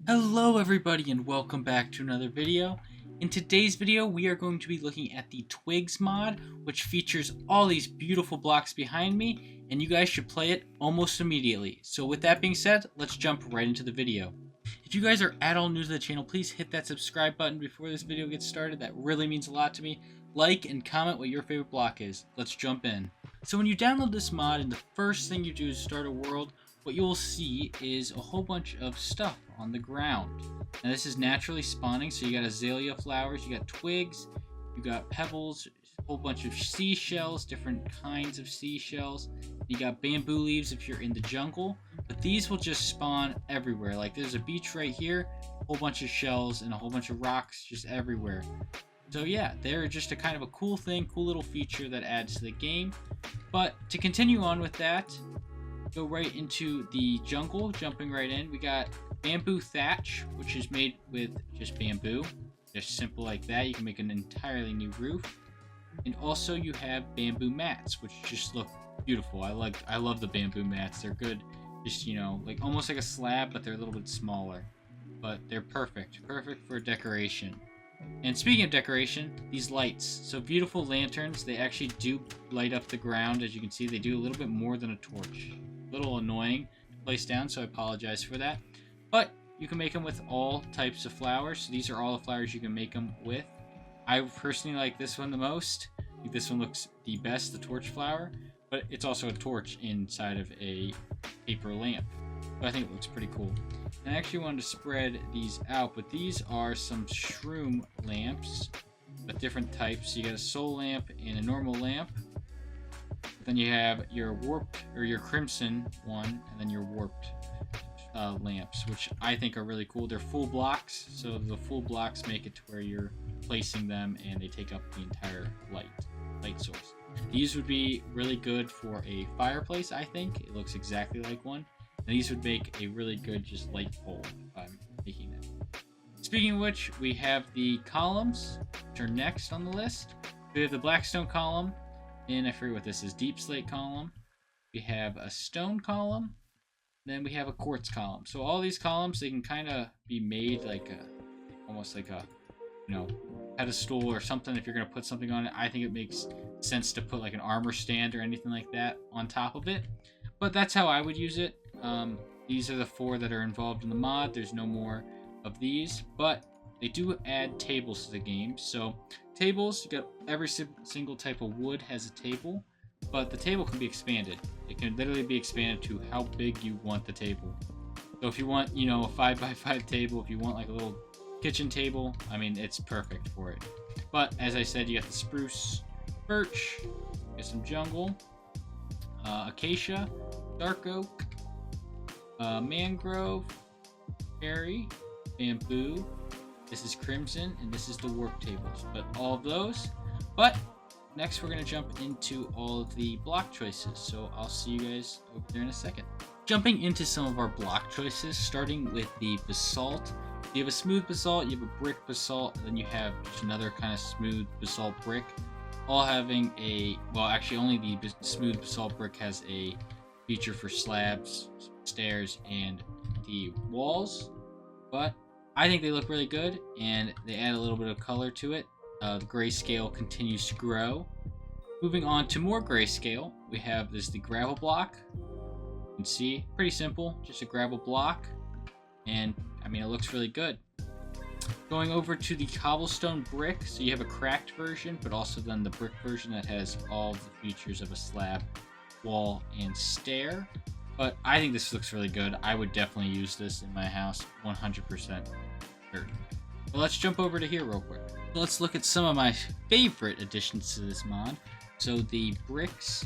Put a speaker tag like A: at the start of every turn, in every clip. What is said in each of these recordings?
A: Hello everybody and welcome back to another video. In today's video we are going to be looking at the Twigs mod, which features all these beautiful blocks behind me, and you guys should play it almost immediately. So with that being said, let's jump right into the video. If you guys are at all new to the channel, please hit that subscribe button before this video gets started. That really means a lot to me. Like and comment what your favorite block is. Let's jump in. So when you download this mod and the first thing you do is start a world, what you'll see is a whole bunch of stuff on the ground. Now this is naturally spawning, so you got azalea flowers, you got twigs, you got pebbles, a whole bunch of seashells, different kinds of seashells. You got bamboo leaves if you're in the jungle, but these will just spawn everywhere. Like there's a beach right here, a whole bunch of shells and a whole bunch of rocks just everywhere. So yeah, they're just a kind of a cool thing, cool little feature that adds to the game. But to continue on with that, go right into the jungle, jumping right in. We got bamboo thatch, which is made with just bamboo. Just simple like that. You can make an entirely new roof. And also you have bamboo mats, which just look beautiful. I love the bamboo mats. They're good. Just, you know, like almost like a slab, but they're a little bit smaller. But they're perfect. Perfect for decoration. And speaking of decoration, these lights. So beautiful lanterns. They actually do light up the ground. As you can see, they do a little bit more than a torch. A little annoying to place down, so I apologize for that. But you can make them with all types of flowers. So these are all the flowers you can make them with. I personally like this one the most. I think this one looks the best, the torch flower. But it's also a torch inside of a paper lamp. So I think it looks pretty cool. And I actually wanted to spread these out, but these are some shroom lamps with different types. So you got a soul lamp and a normal lamp. Then you have your warped, or your crimson one, and then your warped lamps, which I think are really cool. They're full blocks, so the full blocks make it to where you're placing them and they take up the entire light source. These would be really good for a fireplace, I think. It looks exactly like one. And these would make a really good just light pole if I'm making them. Speaking of which, we have the columns, which are next on the list. We have the blackstone column, and I forget what this is, deep slate column. We have a stone column, then we have a quartz column. So all these columns, they can kind of be made like almost like a, you know, pedestal or something. If you're going to put something on it, I think it makes sense to put like an armor stand or anything like that on top of it. But that's how I would use it. These are the 4 that are involved in the mod. There's no more of these, but they do add tables to the game. So tables, you got every single type of wood has a table, but the table can be expanded. It can literally be expanded to how big you want the table. So if you want, you know, a 5x5 table, if you want like a little kitchen table, I mean, it's perfect for it. But as I said, you got the spruce, birch, you got some jungle, acacia, dark oak, mangrove, cherry, bamboo. This is crimson, and this is the warp tables. But all of those. But next, we're going to jump into all of the block choices. So I'll see you guys over there in a second. Jumping into some of our block choices, starting with the basalt. You have a smooth basalt, you have a brick basalt, and then you have just another kind of smooth basalt brick. All having a, well, actually only the smooth basalt brick has a feature for slabs, stairs, and the walls. But I think they look really good, and they add a little bit of color to it. The grayscale continues to grow. Moving on to more grayscale, we have the gravel block. You can see, pretty simple, just a gravel block. And, I mean, it looks really good. Going over to the cobblestone brick, so you have a cracked version, but also then the brick version that has all the features of a slab, wall, and stair. But I think this looks really good. I would definitely use this in my house, 100% certain. But let's jump over to here real quick. Let's look at some of my favorite additions to this mod. So the bricks,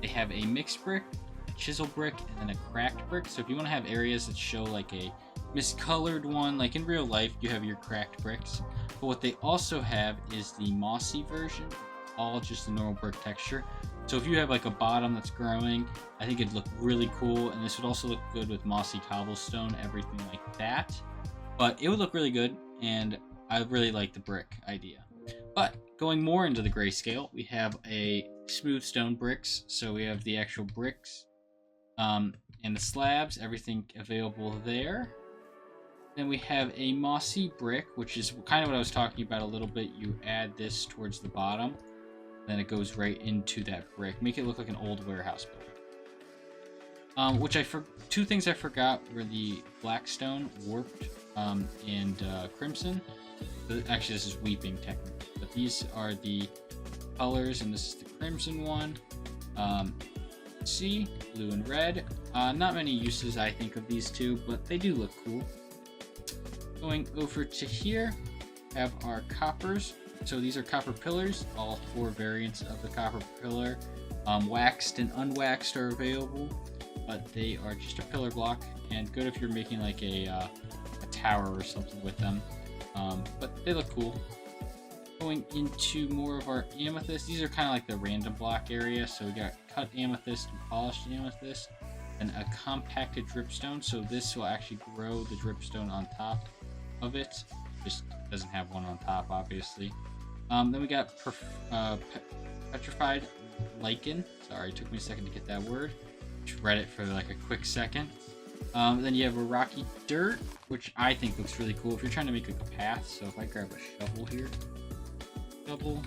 A: they have a mixed brick, a chisel brick, and then a cracked brick. So if you want to have areas that show like a miscolored one, like in real life, you have your cracked bricks. But what they also have is the mossy version, all just the normal brick texture. So if you have like a bottom that's growing, I think it'd look really cool. And this would also look good with mossy cobblestone, everything like that. But it would look really good, and I really like the brick idea. But going more into the grayscale, we have a smooth stone bricks. So we have the actual bricks and the slabs, everything available there. Then we have a mossy brick, which is kind of what I was talking about a little bit. You add this towards the bottom, then it goes right into that brick. Make it look like an old warehouse building. Two things I forgot were the blackstone, warped, and crimson. Actually, this is weeping technically, but these are the colors, and this is the crimson one. See, blue and red. Not many uses I think of these two, but they do look cool. Going over to here, have our coppers. So these are copper pillars. All 4 variants of the copper pillar, waxed and unwaxed, are available, but they are just a pillar block and good if you're making like a tower or something with them. But they look cool. Going into more of our amethyst. These are kind of like the random block area. So we got cut amethyst and polished amethyst, and a compacted dripstone. So this will actually grow the dripstone on top of it. Just doesn't have one on top, obviously. Then we got petrified lichen. Sorry, it took me a second to get that word. Just read it for like a quick second. Then you have a rocky dirt, which I think looks really cool if you're trying to make like a path. So if I grab a shovel here, I don't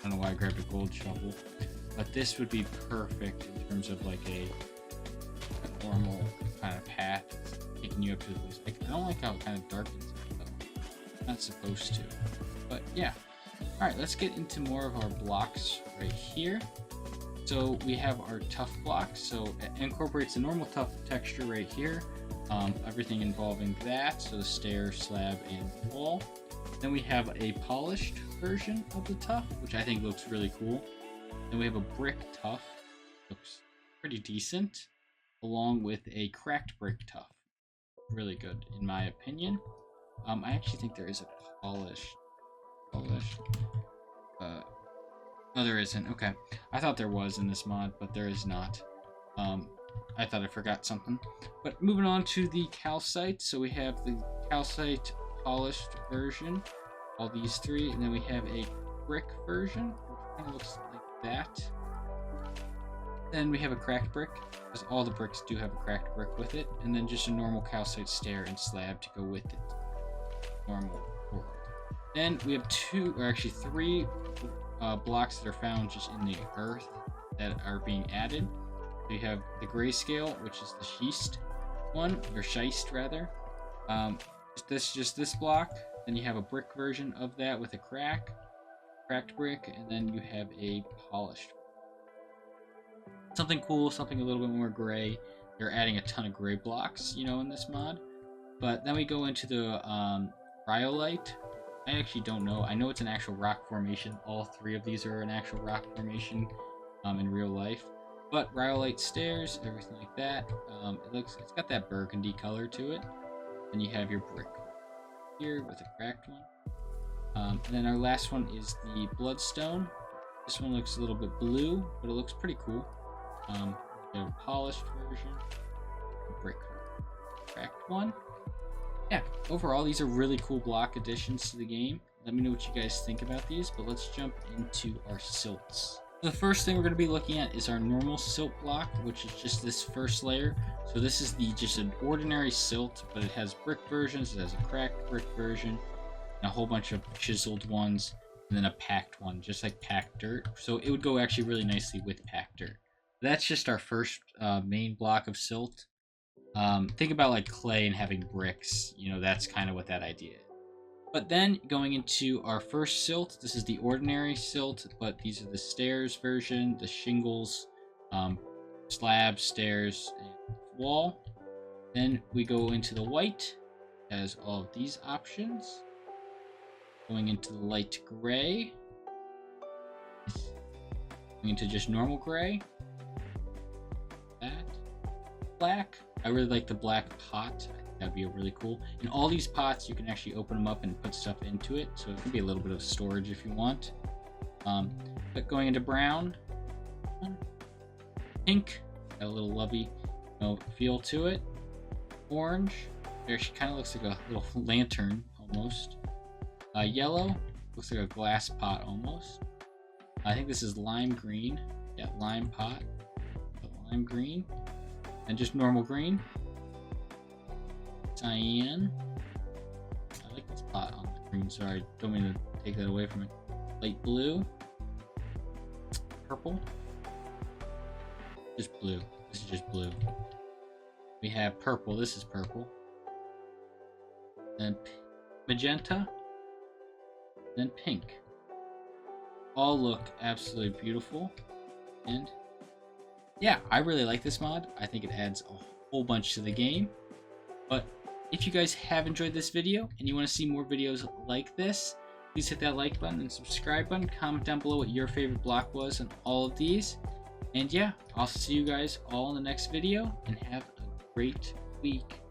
A: know why I grabbed a gold shovel, but this would be perfect in terms of like a normal kind of path taking you up to the place. Like, I don't like how it kind of darkens it though. Not supposed to, but yeah. All right, let's get into more of our blocks right here. So we have our tough blocks. So it incorporates a normal tough texture right here. Everything involving that. So the stair, slab, and wall. Then we have a polished version of the tough, which I think looks really cool. Then we have a brick tough, looks pretty decent, along with a cracked brick tough. Really good, in my opinion. I actually think there is a polished. No, there isn't. Okay, I thought there was in this mod, but there is not. I thought I forgot something. But moving on to the calcite. So we have the calcite polished version, all these 3, and then we have a brick version, which kind of looks like that. Then we have a cracked brick, because all the bricks do have a cracked brick with it, and then just a normal calcite stair and slab to go with it. Normal world. Then we have 3 blocks that are found just in the earth that are being added. So you have the grayscale, which is the schist one, or schist rather. Just this block. Then you have a brick version of that with a cracked brick, and then you have a polished. Something cool, something a little bit more gray. They're adding a ton of gray blocks, in this mod. But then we go into the rhyolite. I actually don't know. I know it's an actual rock formation. All 3 of these are an actual rock formation in real life. But rhyolite stairs, everything like that. It's got that burgundy color to it. Then you have your brick here with a cracked one. And then our last one is the bloodstone. This one looks a little bit blue, but it looks pretty cool. We have a polished version, a brick cracked one. Yeah, overall, these are really cool block additions to the game. Let me know what you guys think about these, but let's jump into our silts. The first thing we're going to be looking at is our normal silt block, which is just this first layer. So this is just an ordinary silt, but it has brick versions, it has a cracked brick version, and a whole bunch of chiseled ones, and then a packed one, just like packed dirt. So it would go actually really nicely with packed dirt. That's just our first main block of silt. Think about like clay and having bricks, that's kind of what that idea is. But then going into our first silt, this is the ordinary silt, but these are the stairs version, the shingles, slab, stairs, and wall. Then we go into the white, has all of these options. Going into the light gray. Going into just normal gray. That. Black. I really like the black pot. I think that'd be really cool. In all these pots, you can actually open them up and put stuff into it. So it can be a little bit of storage if you want. But going into brown. Pink. Got a little lovey feel to it. Orange. There, she kind of looks like a little lantern almost. Yellow. Looks like a glass pot almost. I think this is lime green. Yeah, lime pot. Lime green. And just normal green. Cyan. green. Sorry, don't mean to take that away from it. Light blue. Purple. Just blue. This is just blue. We have purple. This is purple. Then magenta. Then pink. All look absolutely beautiful. And yeah, I really like this mod. I think it adds a whole bunch to the game. But if you guys have enjoyed this video and you want to see more videos like this, please hit that like button and subscribe button. Comment down below what your favorite block was in all of these. And yeah, I'll see you guys all in the next video, and have a great week.